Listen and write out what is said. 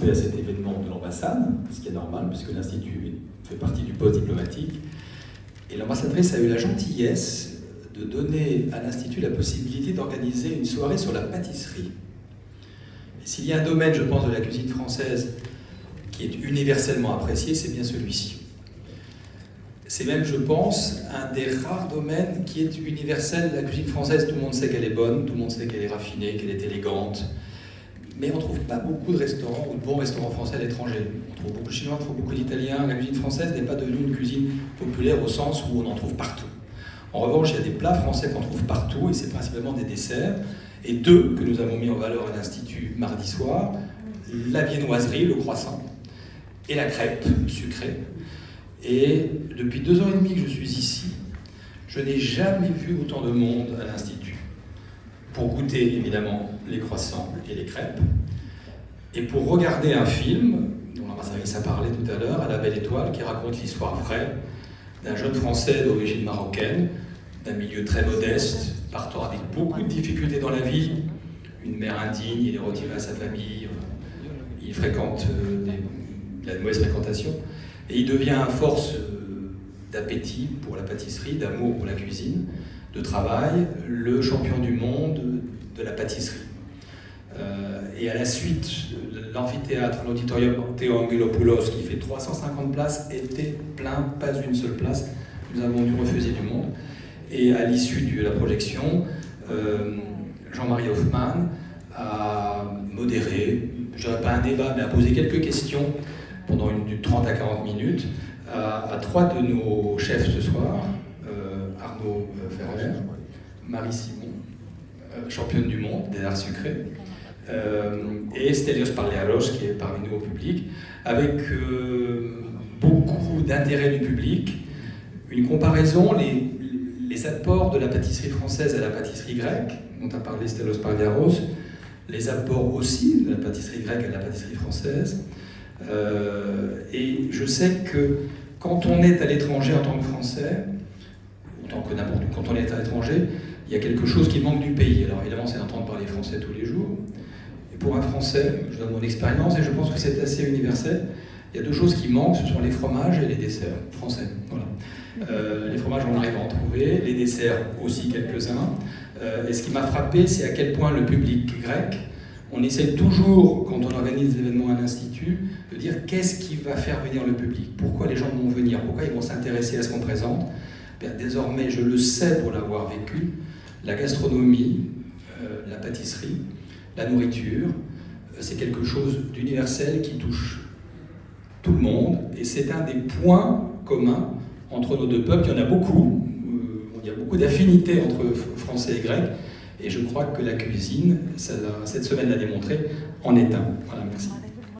participé à cet événement de l'ambassade, ce qui est normal, puisque l'Institut fait partie du poste diplomatique. Et l'ambassadrice a eu la gentillesse de donner à l'Institut la possibilité d'organiser une soirée sur la pâtisserie. Et s'il y a un domaine, je pense, de la cuisine française qui est universellement apprécié, c'est bien celui-ci. C'est même, je pense, un des rares domaines qui est universel. La cuisine française, tout le monde sait qu'elle est bonne, tout le monde sait qu'elle est raffinée, qu'elle est élégante. Mais on ne trouve pas beaucoup de restaurants ou de bons restaurants français à l'étranger. On trouve beaucoup de Chinois, on trouve beaucoup d'Italiens. La cuisine française n'est pas devenue une cuisine populaire au sens où on en trouve partout. En revanche, il y a des plats français qu'on trouve partout, et c'est principalement des desserts. Et deux que nous avons mis en valeur à l'Institut mardi soir, la viennoiserie, le croissant, et la crêpe sucrée. Et depuis 2 ans et demi que je suis ici, je n'ai jamais vu autant de monde à l'Institut. Pour goûter évidemment les croissants et les crêpes, et pour regarder un film, dont l'ambassadrice a parlé tout à l'heure, à la Belle Étoile, qui raconte l'histoire vraie d'un jeune Français d'origine marocaine, d'un milieu très modeste, partant avec beaucoup de difficultés dans la vie, une mère indigne, il est retiré à sa famille, il fréquente il a une mauvaise fréquentation, et il devient à force d'appétit pour la pâtisserie, d'amour pour la cuisine, de travail, le champion du monde de la pâtisserie. Et à la suite, l'amphithéâtre, l'auditorium Théo Angelopoulos, qui fait 350 places, était plein, pas une seule place. Nous avons dû refuser du monde. Et à l'issue de la projection, Jean-Marie Hoffmann a modéré, je dirais pas un débat, mais a posé quelques questions pendant de 30 à 40 minutes à 3 de nos chefs ce soir, Arnaud Ferrer, Marie Simon, championne du monde des arts sucrés, et Stelios Parliaros, qui est parmi nous au public, avec beaucoup d'intérêt du public, une comparaison, les apports de la pâtisserie française à la pâtisserie grecque, dont a parlé Stelios Parliaros, les apports aussi de la pâtisserie grecque à la pâtisserie française. Et je sais que quand on est à l'étranger en tant que Français, autant que n'importe où, quand on est à l'étranger, il y a quelque chose qui manque du pays. Alors évidemment, c'est d'entendre parler français tous les jours. Et pour un Français, je donne mon expérience et je pense que c'est assez universel, il y a 2 choses qui manquent, ce sont les fromages et les desserts français. Voilà. Les fromages, on arrive à en trouver, les desserts aussi quelques-uns. Et ce qui m'a frappé, c'est à quel point le public grec, on essaie toujours, quand on organise des événements à l'Institut, de dire qu'est-ce qui va faire venir le public, pourquoi les gens vont venir, pourquoi ils vont s'intéresser à ce qu'on présente. Bien, désormais, je le sais pour l'avoir vécu, la gastronomie, la pâtisserie, la nourriture, c'est quelque chose d'universel qui touche tout le monde, et c'est un des points communs entre nos 2 peuples. Il y en a beaucoup, il y a beaucoup d'affinités entre français et grec, et je crois que la cuisine, cette semaine l'a démontré, en est un. Voilà, merci.